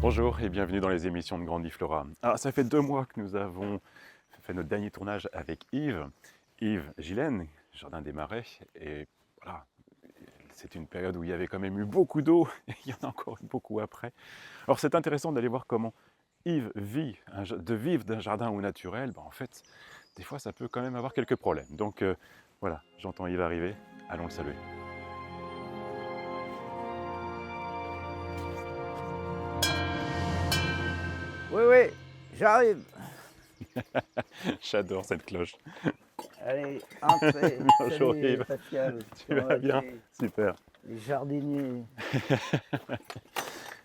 Bonjour et bienvenue dans les émissions de Grandiflora. Alors, ça fait 2 mois que nous avons fait notre dernier tournage avec Yves Gillen, Jardin des Marais. Et voilà, c'est une période où il y avait quand même eu beaucoup d'eau et il y en a encore eu beaucoup après. Alors, c'est intéressant d'aller voir comment Yves vit, de vivre d'un jardin au naturel. En fait, des fois, ça peut quand même avoir quelques problèmes. Donc voilà, j'entends Yves arriver, allons le saluer. Oui, oui, j'arrive. J'adore cette cloche. Allez, entrez. Bonjour Salut Yves. Pascal. Tu vas bien? Super. Les jardiniers.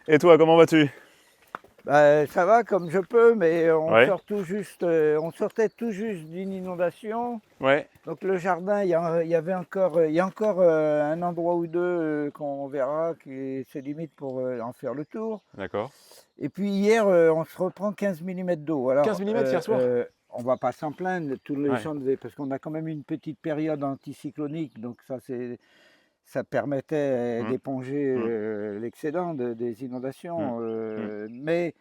Et toi, comment vas-tu? Bah, ça va comme je peux, mais Ouais, on sortait tout juste d'une inondation. ouais, Donc le jardin, il y a encore un endroit ou deux qu'on verra qui c'est limite pour en faire le tour. d'accord. Et puis hier, on se reprend 15 mm d'eau. 15 Alors, mm hier soir? on va pas s'en plaindre, tous les Ouais. gens parce qu'on a quand même une petite période anticyclonique, donc ça permettait Mmh, d'éponger mmh, l'excédent des mmh, inondations. mmh. Mais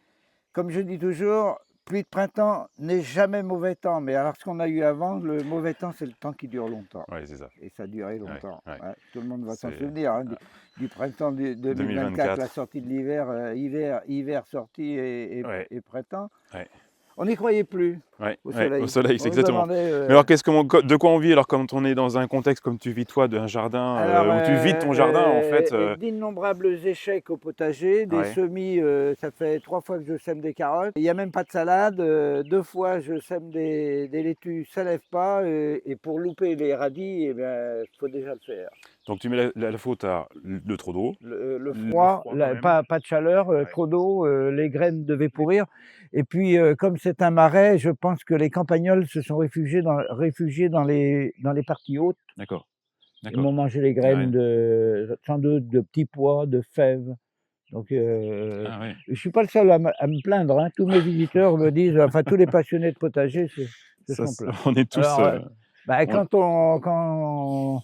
comme je dis toujours, pluie de printemps n'est jamais mauvais temps. Mais alors ce qu'on a eu avant, le mauvais temps, c'est le temps qui dure longtemps. Ouais, c'est ça. Et ça a duré Ouais, longtemps. ouais. Ouais, tout le monde va s'en C'est souvenir, hein, du printemps 2024, la 2024. sortie de l'hiver, hiver sortie Ouais, et printemps. ouais, On n'y croyait plus ouais, au ouais, au soleil. soleil, c'est On se exactement. demandait. Mais alors, de quoi on vit alors quand on est dans un contexte comme tu vis toi, d'un jardin, Alors, où tu vides ton jardin en fait, d'innombrables échecs au potager, des ouais, semis, ça fait 3 fois que je sème des carottes. Il n'y a même pas de salade. 2 fois je sème des laitues, ça ne lève pas. Et pour louper les radis, eh bien, il faut déjà le faire. donc tu mets la faute à le trop d'eau, Le le froid, froid quand même. pas de chaleur, Ouais, trop d'eau, les graines devaient pourrir. Et puis, comme c'est un marais, je pense que les campagnols se sont réfugiés dans les parties hautes. d'accord, Ils m'ont d'accord. mangé les Ouais. graines sans doute de petits pois, de fèves. Donc, Ah ouais. je suis pas le seul à me plaindre, hein. Tous mes visiteurs me disent, enfin tous les passionnés de potager se Ça, sont plaints. on est tous, Alors, bah, on quand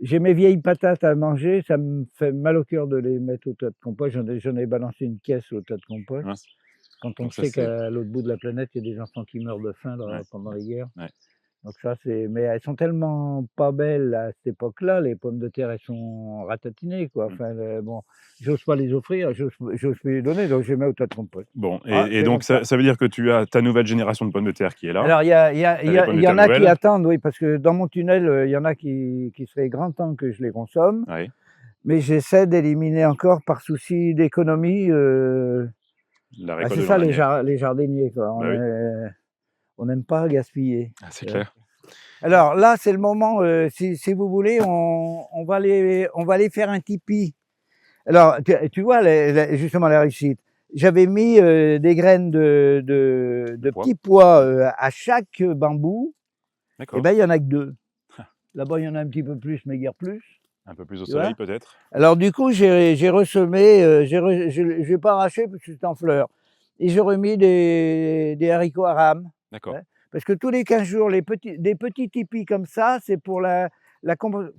j'ai mes vieilles patates à manger, ça me fait mal au cœur de les mettre au tas de compost. J'en ai balancé une caisse au tas de compost. mince, Quand on donc ça sait c'est qu'à l'autre bout de la planète, il y a des enfants qui meurent de faim ouais, pendant ouais, les guerres. ouais. Donc ça, mais elles sont tellement pas belles à cette époque-là, les pommes de terre, elles sont ratatinées, quoi. Mmh. Enfin, bon, j'ose pas les offrir, j'ose plus les donner, donc je les mets au tas de compost. Bon Ah, et c'est donc comme ça. ça veut dire que tu as ta nouvelle génération de pommes de terre qui est là, Alors, tu as les pommes il de y terre en a qui nouvelles? attendent, oui, parce que dans mon tunnel, il y en a qui serait grand temps que je les consomme, Ouais, mais j'essaie d'éliminer encore par souci d'économie. la Bah, récolte c'est de l'an ça dernier. les jardiniers, quoi. Bah oui, On n'aime pas gaspiller. ah c'est clair. Alors là, c'est le moment, si vous voulez, on va aller faire un tipi. Alors, tu vois, justement, la réussite. J'avais mis des graines Le de poids, petits pois à chaque bambou. Et d'accord. ben, il y en a que 2. Là-bas, il y en a un petit peu plus, mais guère plus. Un peu plus au Tu soleil vois? peut-être? Alors, du coup, j'ai ressemé, je l'ai pas arraché parce que c'était en fleurs. Et j'ai remis des haricots à rames. D'accord, Ouais. Parce que tous les 15 jours, des petits tipis comme ça, c'est pour la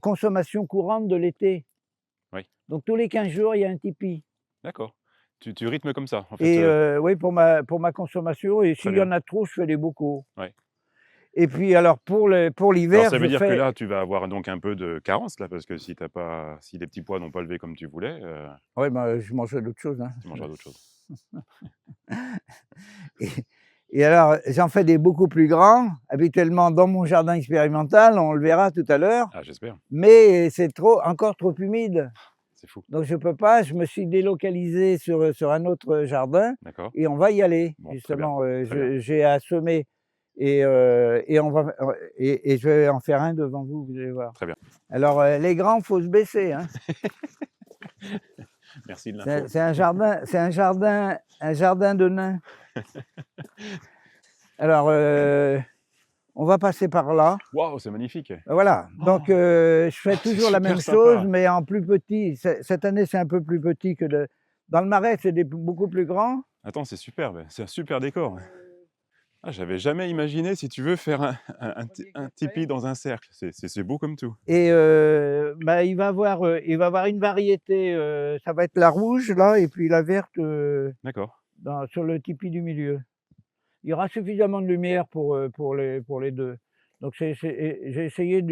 consommation courante de l'été. oui, Donc tous les 15 jours, il y a un tipi. d'accord. Tu rythmes comme ça en fait, Et oui, pour ma consommation. Et très s'il y bien, en a trop, je fais des bocaux. ouais. Et puis alors pour Alors l'hiver, ça veut je dire que fais. là, tu vas avoir donc un peu de carence là, parce que si les petits pois n'ont pas levé comme tu voulais, Oui, ben, je mangerai d'autres choses, hein. tu mangeras d'autres choses. Et, et alors, j'en fais des beaucoup plus grands. Habituellement, dans mon jardin expérimental, on le verra tout à l'heure. Ah j'espère, Mais c'est encore trop humide. c'est fou. Donc je peux pas, je me suis délocalisé sur un autre jardin D'accord, et on va y aller bon très bien, justement, très bien, j'ai à semer et on va et je vais en faire un devant vous, vous allez voir. très bien. Alors, les grands, faut se baisser, hein. Merci de l'info. Un jardin de nains. Alors, on va passer par là. Waouh, c'est magnifique! Voilà, donc Oh! je fais Oh, c'est toujours la super même chose, sympa! mais en plus petit. Cette année, c'est un peu plus petit que dans le Marais, c'est beaucoup plus grand. Attends, c'est superbe, c'est un super décor. Ah, j'avais jamais imaginé, si tu veux, faire un tipi dans un cercle. C'est beau comme tout. Et bah, il va avoir une variété, ça va être la rouge là et puis la verte, D'accord. sur le tipi du milieu. Il y aura suffisamment de lumière pour les 2. Donc j'ai essayé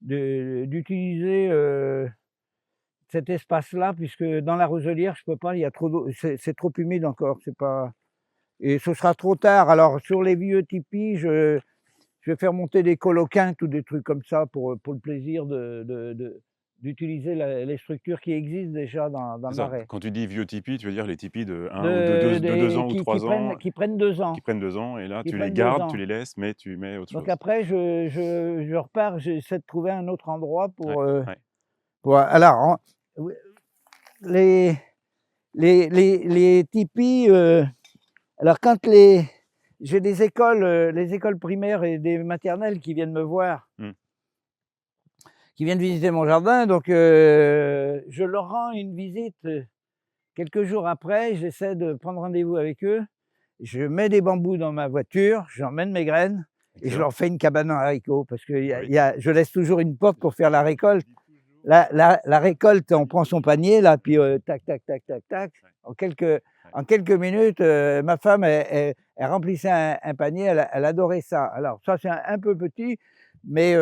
d'utiliser, cet espace-là puisque dans la roselière, je peux pas, il y a trop d'eau, c'est trop humide encore, c'est pas, et ce sera trop tard. Alors sur les vieux tipis, je vais faire monter des coloquintes ou des trucs comme ça pour le plaisir d'utiliser les structures qui existent déjà dans C'est le ça. marais. Quand tu dis vieux tipis, tu veux dire les tipis de 1 ou de 2 ans ou 3 ans Qui prennent 2 ans, qui prennent 2 ans et là, qui tu les prennent 2 gardes, tu ans. les laisses, mais tu mets autre Donc chose. après je repars, j'essaie de trouver un autre endroit Ouais, ouais. alors oui, les les tipis, alors quand j'ai des écoles, les écoles primaires et des maternelles qui viennent me voir, Mmh. qui viennent visiter mon jardin, donc je leur rends une visite, quelques jours après, j'essaie de prendre rendez-vous avec eux. Je mets des bambous dans ma voiture, j'emmène mes graines et je Excellent. leur fais une cabane en haricots parce que Ah oui. je laisse toujours une porte pour faire la récolte. La récolte, on prend son panier là, puis tac, tac, tac, tac, tac. Ouais. En quelques minutes, ma femme, elle remplissait un panier, elle adorait ça. Alors ça, c'est un peu petit, mais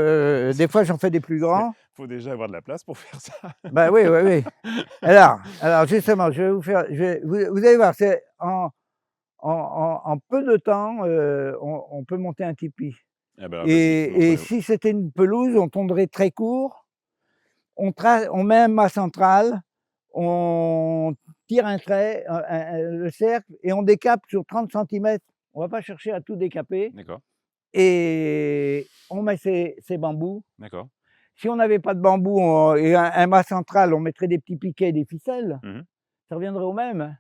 des fois, j'en fais des plus grands. Faut déjà avoir de la place pour faire ça. Bah oui, oui, oui. Alors justement, je vais vous faire, vous allez voir, c'est en peu de temps, on peut monter un tipi. Ah bah, vas-y, Et montre-nous. si c'était une pelouse, on tondrait très court, on met un mât central, on tire un trait, le cercle, et on décape sur 30 centimètres. On va pas chercher à tout décaper D'accord, et on met ces bambous. d'accord. Si on n'avait pas de bambou et un mât central, on mettrait des petits piquets, des ficelles, Mmh. ça reviendrait au même, hein.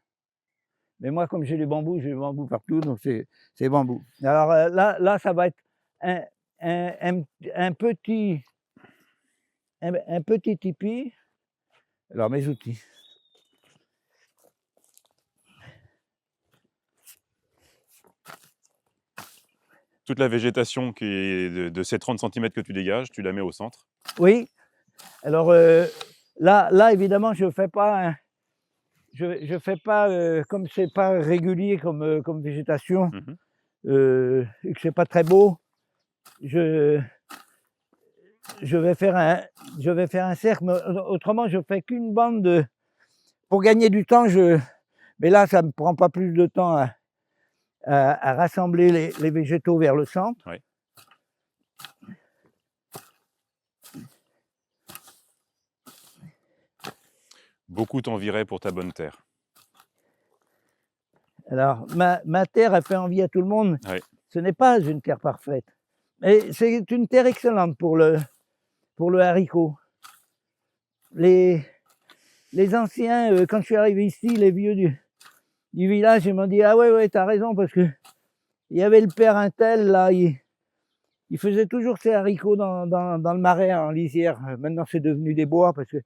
Mais moi, comme j'ai des bambous partout, donc c'est bambou. Alors là, ça va être un, un, un, un petit, un petit tipi. Alors mes outils. Toute la végétation qui est de ces 30 centimètres que tu dégages, tu la mets au centre. Oui. Alors là, évidemment, je fais pas, je fais pas, comme c'est pas régulier comme végétation, Mmh. et que c'est pas très beau, je, je vais faire un cercle. Mais autrement, je fais qu'une bande pour gagner du temps. Mais là, ça me prend pas plus de temps à rassembler les végétaux vers le centre. Ouais. Beaucoup t'envieraient pour ta bonne terre. Alors, ma terre, elle fait envie à tout le monde. Ouais. Ce n'est pas une terre parfaite, mais c'est une terre excellente pour le haricot. Les anciens, quand je suis arrivé ici, les vieux du village, ils m'ont dit: ah ouais, ouais, t'as raison, parce que il y avait le père Untel, là, il faisait toujours ses haricots dans le marais, en lisière. Maintenant, c'est devenu des bois, parce que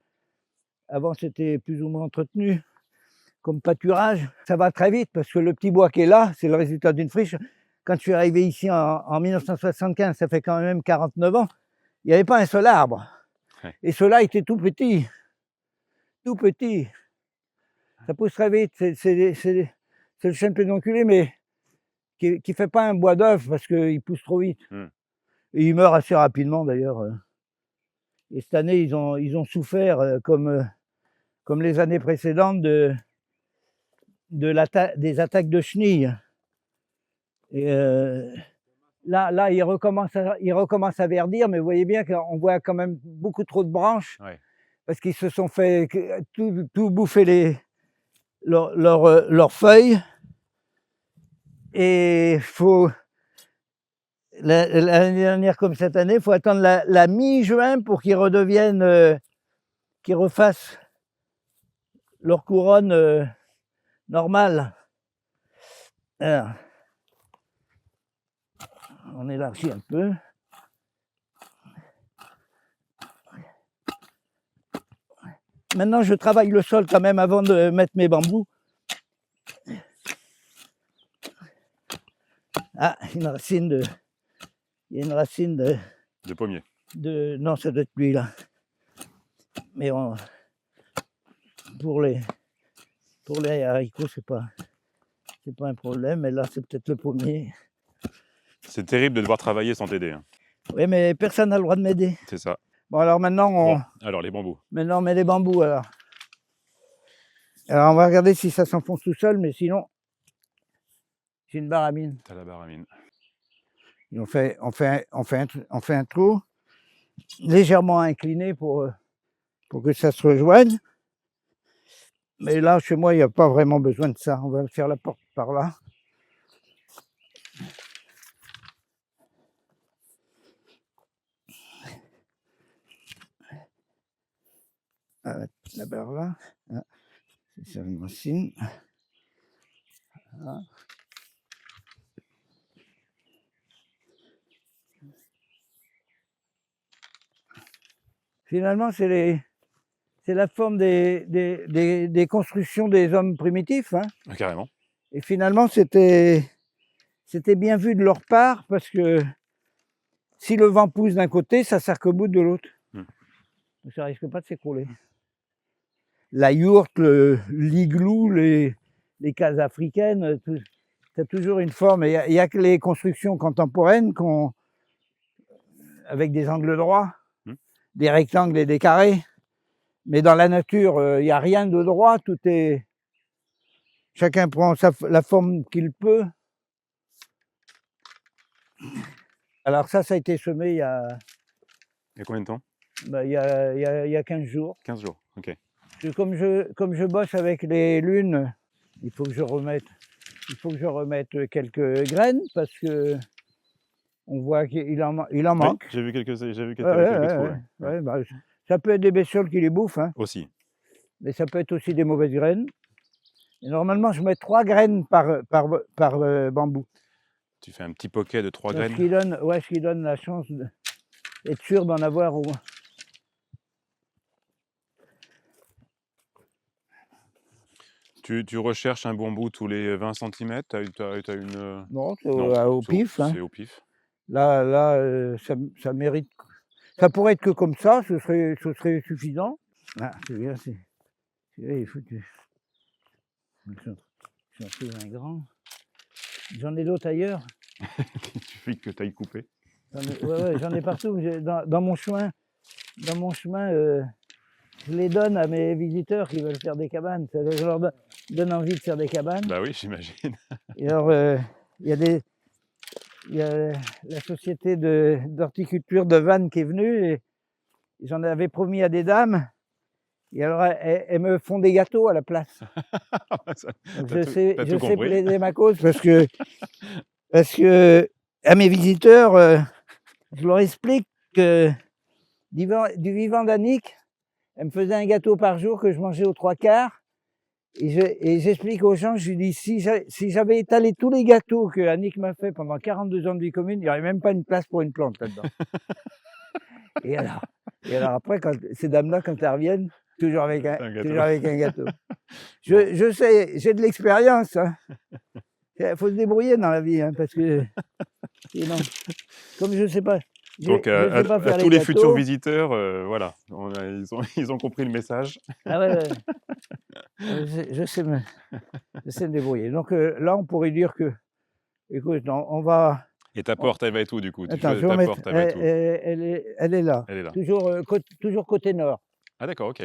avant c'était plus ou moins entretenu comme pâturage. Ça va très vite, parce que le petit bois qui est là, c'est le résultat d'une friche. Quand je suis arrivé ici en 1975, ça fait quand même 49 ans, il n'y avait pas un seul arbre. Ouais. Et ceux-là étaient tout petits. Tout petits. Ça pousse très vite. C'est le chêne pédonculé, mais qui fait pas un bois d'œuf parce qu'il pousse trop vite. Mmh. Et il meurt assez rapidement d'ailleurs. Et cette année, ils ont souffert, comme les années précédentes, des attaques de chenilles. Et là, il recommence à verdir, mais vous voyez bien qu'on voit quand même beaucoup trop de branches, Ouais. parce qu'ils se sont fait tout bouffer leurs feuilles. Et faut, l'année dernière comme cette année, il faut attendre la mi-juin pour qu'ils redeviennent, qu'ils refassent leur couronne normale. Alors, on élargit un peu. Maintenant, je travaille le sol quand même avant de mettre mes bambous. Ah, une racine de... Il y a une racine De pommier. Non, ça doit être lui, là. Mais pour les haricots, c'est pas un problème. Mais là, c'est peut-être le pommier. C'est terrible de devoir travailler sans t'aider. Hein. Oui, mais personne n'a le droit de m'aider. C'est ça. Bon, alors maintenant, Bon, alors les bambous. Maintenant, on met les bambous, alors. Alors, on va regarder si ça s'enfonce tout seul, mais sinon, j'ai une baramine. T'as la baramine. Et on fait un trou légèrement incliné pour que ça se rejoigne. Mais là, chez moi, il n'y a pas vraiment besoin de ça. On va faire la porte par là. La barre là. Ah, c'est ça une racine. Voilà. Finalement, c'est la forme des constructions des hommes primitifs. Hein. Ah, carrément. Et finalement, c'était bien vu de leur part parce que si le vent pousse d'un côté, ça s'arc-boute de l'autre. Donc ça risque pas de s'écrouler. La yourte, l'igloo, les cases africaines, c'est toujours une forme. Il n'y a que les constructions contemporaines avec des angles droits, des rectangles et des carrés. Mais dans la nature, il n'y a rien de droit. Tout est... Chacun prend la forme qu'il peut. Alors ça a été semé il y a... Il y a combien de temps? Il y a 15 jours. 15 jours, ok. Comme je bosse avec les lunes, il faut que je remette quelques graines parce que on voit qu'il en manque. Oui, j'ai vu quelques trous. Ouais, bah, ça peut être des bestioles qui les bouffent. Hein. Aussi. Mais ça peut être aussi des mauvaises graines. Et normalement, je mets 3 graines par bambou. Tu fais un petit poquet de 3 graines. Ce qui donne la chance d'être sûr d'en avoir au moins. Tu recherches un bambou tous les 20 cm? Tu as une... Non, c'est au pif. Hein. C'est au pif. Là, ça mérite. Ça pourrait être que comme ça, ce serait suffisant. Ah, c'est bien, il faut que... J'en fais un grand. J'en ai d'autres ailleurs. Il suffit que tu ailles couper. J'en ai partout. Dans mon chemin, je les donne à mes visiteurs qui veulent faire des cabanes. Je leur donne envie de faire des cabanes. Bah oui, j'imagine. Et alors, il y a la société d'horticulture de Vannes qui est venue et j'en avais promis à des dames. Et alors, elles me font des gâteaux à la place. Donc je sais plaider ma cause parce que à mes visiteurs, je leur explique que du vivant d'Annick, elle me faisait un gâteau par jour que je mangeais aux 3/4. Et j'explique aux gens, je lui dis, si j'avais étalé tous les gâteaux que Annick m'a fait pendant 42 ans de vie commune, il n'y aurait même pas une place pour une plante là-dedans. et alors après, ces dames-là, quand elles reviennent, toujours avec un gâteau. Je sais, j'ai de l'expérience. Hein. Il faut se débrouiller dans la vie, hein, parce que sinon, comme je ne sais pas. Donc à tous les futurs visiteurs, voilà, ils ont compris le message. Ah ouais. Je sais me débrouiller. Donc là, on pourrait dire que, écoute, on va... Et ta porte, elle va être où du coup? Attends, je vais mettre... Elle est là. Elle est là. Toujours côté nord. Ah d'accord, ok.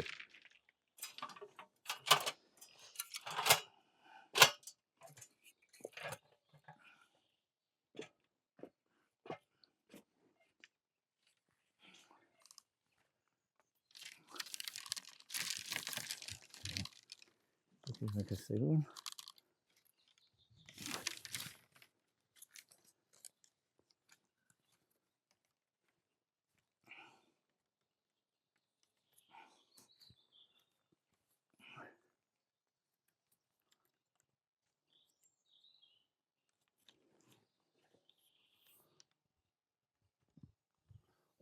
Je vais casser l'eau.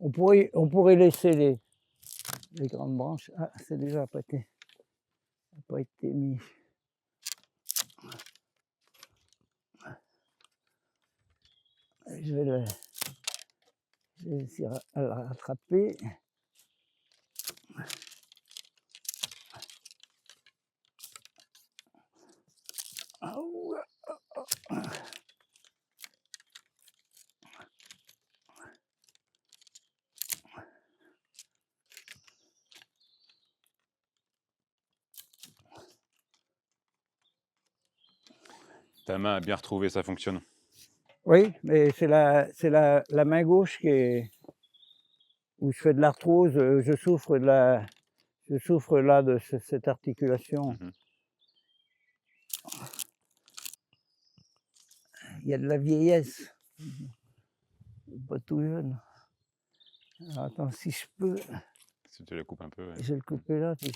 On pourrait laisser les grandes branches. Ah, c'est déjà pas été mis. Je vais réussir à le rattraper. Ta main a bien retrouvé, ça fonctionne. Oui, mais c'est la main gauche où je fais de l'arthrose, je souffre là de cette articulation. Mhm. Il y a de la vieillesse. Pas tout jeune. Alors, attends, si je peux, Si tu la coupes un peu, ouais. je vais le couper là, puis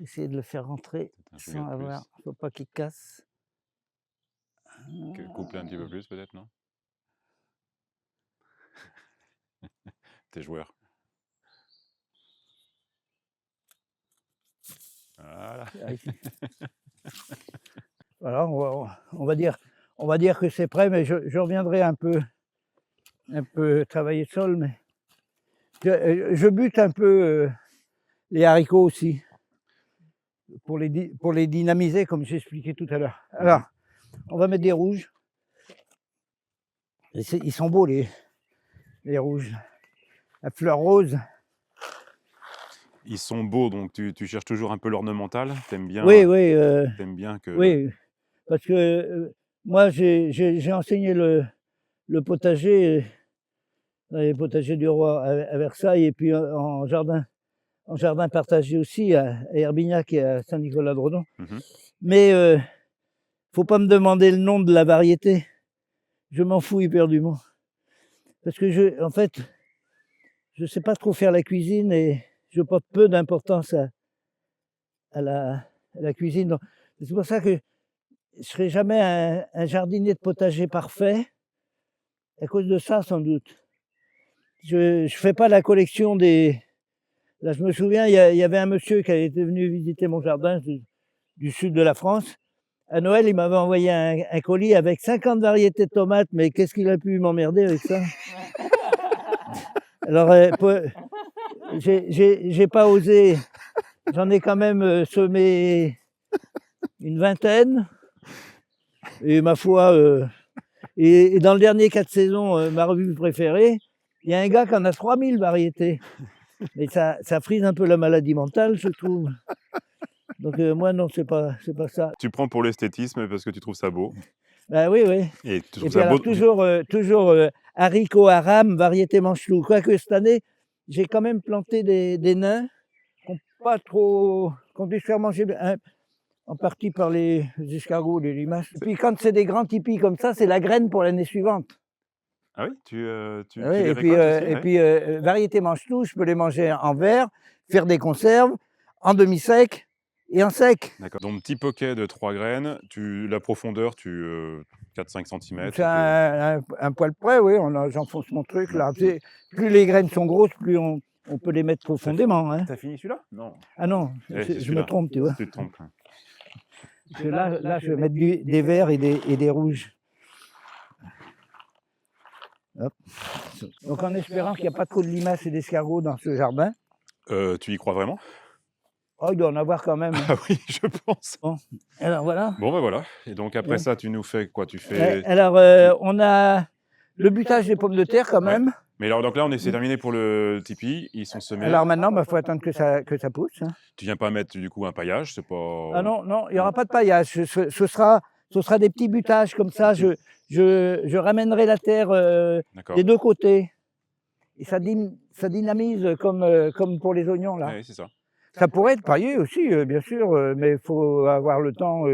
essayer de le faire rentrer Un chouïa sans de avoir. Faut pas qu'il casse. Coupe-la un petit peu plus, peut-être, non? T'es joueur. Voilà. Voilà, on va dire que c'est prêt, mais je reviendrai un peu travailler le sol, mais je bute un peu les haricots aussi pour les dynamiser, comme j'expliquais tout à l'heure. Alors, on va mettre des rouges. Et ils sont beaux les rouges. La fleur rose. Ils sont beaux, donc tu cherches toujours un peu l'ornemental. T'aimes bien, Oui, t'aimes bien que. oui, parce que moi j'ai enseigné le potager dans les potagers du roi à Versailles et puis en jardin partagé aussi à Herbignac et à Saint-Nicolas-de-Redon. Mhm. Mais faut pas me demander le nom de la variété. Je m'en fous éperdument. Parce que en fait, je sais pas trop faire la cuisine et je porte peu d'importance à la cuisine. Donc, c'est pour ça que je serai jamais un jardinier de potager parfait. À cause de ça, sans doute. Je fais pas la collection des. Là, je me souviens, il y avait un monsieur qui était venu visiter mon jardin du sud de la France. À Noël, il m'avait envoyé un colis avec 50 variétés de tomates, mais qu'est-ce qu'il a pu m'emmerder avec ça? Alors, j'ai pas osé. J'en ai quand même semé une vingtaine. Et ma foi, et dans le dernier 4 saisons, ma revue préférée, il y a un gars qui en a 3000 variétés. Mais ça frise un peu la maladie mentale, je trouve. Donc moi, non, c'est pas ça. Tu prends pour l'esthétisme parce que tu trouves ça beau. Ben oui, oui. Et tu Et trouves puis ça alors, beau. toujours haricots à rame, variété manche-loup. Quoique cette année, j'ai quand même planté des nains qu'on puisse faire manger en partie par les escargots, les limaces. Et puis quand c'est des grands tipis comme ça, c'est la graine pour l'année suivante. Ah oui, tu Oui, les récoltes aussi, ouais. puis variété manche-loup, je peux les manger en verre, faire des conserves, en demi-sec et en sec. D'accord. Dans mon petit poquet de 3 graines, la profondeur, 4-5 cm. C'est un poil près, oui, j'enfonce mon truc là. Plus les graines sont grosses, plus on peut les mettre profondément. Hein. T'as fini celui-là? Non. Ah non, C'est je me trompe, tu vois. Tu te trompes. Parce que là, je vais mettre des verts et des rouges. Hop. Donc en espérant qu'il n'y a pas trop de limaces et d'escargots dans ce jardin. Tu y crois vraiment? Oh, il doit en avoir quand même. Hein. Ah oui, je pense. Bon, alors voilà. Bon, ben voilà. Et donc après Ouais. ça, tu nous fais quoi? Tu fais. Alors, on a le butage des pommes de terre quand même. Mais alors, donc là, c'est terminé pour le tipi. Ils sont semés. Alors maintenant, il faut attendre que ça pousse. Hein. Tu viens pas mettre du coup un paillage, c'est pas. Ah non, il n'y aura pas de paillage. Ce sera des petits butages comme ça. Je ramènerai la terre D'accord. des deux côtés. Et ça dynamise comme pour les oignons là. Oui, c'est ça. Ça pourrait être paillé aussi, bien sûr, mais il faut avoir le temps,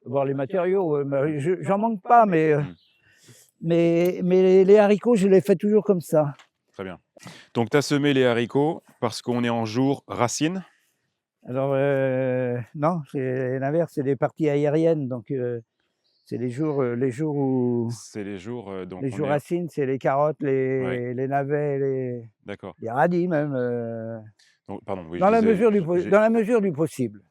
voir les matériaux. J'en manque pas, mais les haricots, je les fais toujours comme ça. Très bien. Donc, tu as semé les haricots parce qu'on est en jour racine. Alors, non, c'est l'inverse, c'est des parties aériennes. Donc, c'est les jours où. C'est les jours. Donc les jours racines, c'est les carottes, Ouais. les navets, D'accord. les radis même. Donc, pardon, oui, dans la mesure du possible.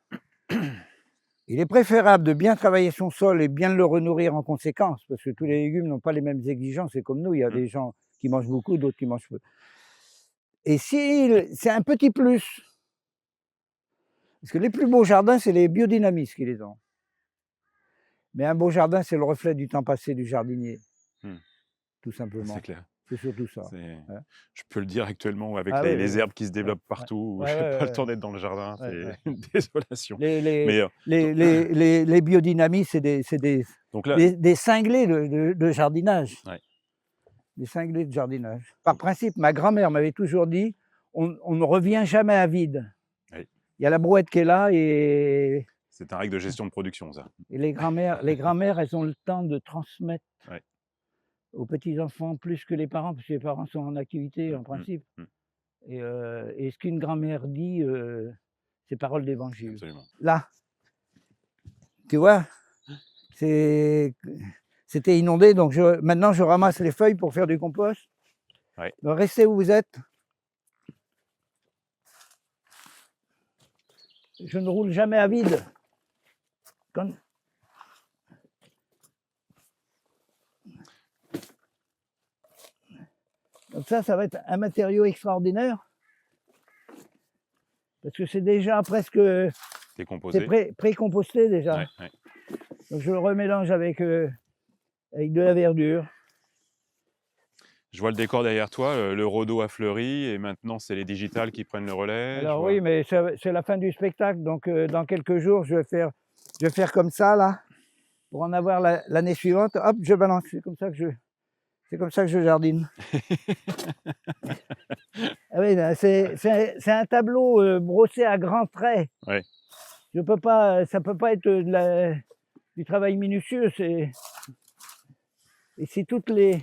Il est préférable de bien travailler son sol et bien le renourrir en conséquence, parce que tous les légumes n'ont pas les mêmes exigences. C'est comme nous, il y a des gens qui mangent beaucoup, d'autres qui mangent peu. Et si c'est un petit plus, parce que les plus beaux jardins, c'est les biodynamistes qui les ont. Mais un beau jardin, c'est le reflet du temps passé du jardinier, tout simplement. C'est clair. C'est surtout ça. Hein. Je peux le dire actuellement avec Ah les herbes qui se développent partout, où je n'ai pas le temps d'être dans le jardin, c'est une désolation. Les biodynamistes, c'est des cinglés de jardinage. Des cinglés de jardinage. Par principe, ma grand-mère m'avait toujours dit, on ne revient jamais à vide. Il y a la brouette qui est là et... C'est un règle de gestion de production, ça. Et les grand-mères, elles ont le temps de transmettre aux petits-enfants plus que les parents, parce que les parents sont en activité en principe. Et ce qu'une grand-mère dit, c'est parole d'évangile. Absolument. Là, tu vois, c'était inondé, donc maintenant je ramasse les feuilles pour faire du compost. Donc restez où vous êtes. Je ne roule jamais à vide. Donc ça va être un matériau extraordinaire. Parce que c'est déjà presque... C'est pré-composté déjà. Donc je le remélange avec de la verdure. Je vois le décor derrière toi, le rhodo a fleuri et maintenant c'est les digitales qui prennent le relais. Alors oui, mais c'est la fin du spectacle, donc dans quelques jours, je vais faire comme ça là, pour en avoir l'année suivante. Hop, je balance, c'est comme ça que je jardine. Ah oui, c'est un tableau brossé à grands traits. Ça peut pas être du travail minutieux. Et c'est toutes les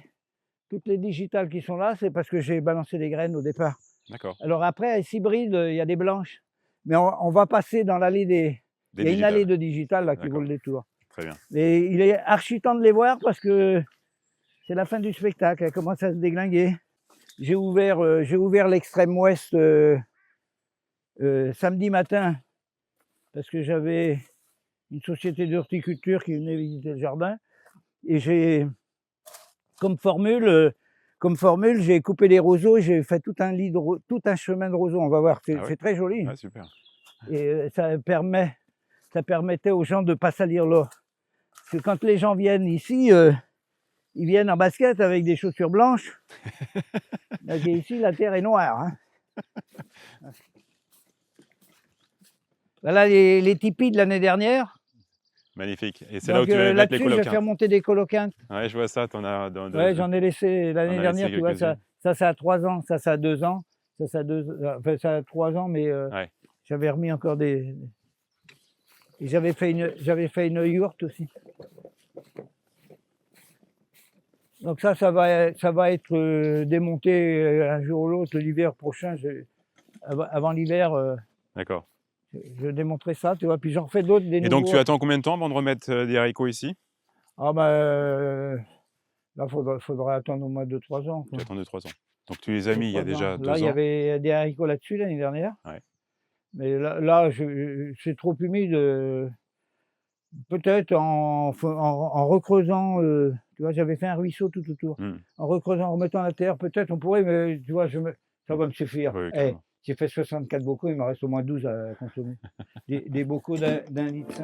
digitales qui sont là, c'est parce que j'ai balancé des graines au départ. D'accord. Alors après, elles s'hybrident, il y a des blanches. Mais on va passer dans l'allée des... Il y a une allée de digitales là qui vaut le détour. Très bien. Et il est archi temps de les voir parce que c'est la fin du spectacle, elle commence à se déglinguer. J'ai ouvert l'extrême ouest samedi matin parce que j'avais une société d'horticulture qui venait visiter le jardin. Et j'ai, comme formule, j'ai coupé les roseaux et j'ai fait tout un chemin de roseaux. On va voir, c'est très joli. Super. Et ça permettait aux gens de ne pas salir l'eau. Parce que quand les gens viennent ici, ils viennent en basket avec des chaussures blanches. Ici, la terre est noire. Hein. Voilà les tipis de l'année dernière. Magnifique. Et c'est là où tu vas mettre les coloquintes. Je vais faire monter des coloquintes. Ouais, je vois ça. J'en ai laissé l'année dernière. Tu vois, ça a 3 ans, ça a 2 ans. Ça a 3 ans, mais j'avais remis encore des... Et j'avais fait une yourte aussi. Donc ça va être démonté un jour ou l'autre, l'hiver prochain, avant l'hiver. D'accord. Je démontrerai ça, tu vois, puis j'en refais d'autres. Et donc tu attends combien de temps avant de remettre des haricots ici? Ah là, faudra attendre au moins 2-3 ans. Tu attends 2-3 ans. Donc tu les as mis il y a déjà 2 ans. Là, il y avait des haricots là-dessus l'année dernière. Mais là c'est trop humide. Peut-être en recreusant, tu vois, j'avais fait un ruisseau tout autour. En recreusant, en remettant la terre, peut-être on pourrait, mais tu vois, ça va me suffire. J'ai fait 64 bocaux, il m'en reste au moins 12 à consommer. Des bocaux d'1,5 litre.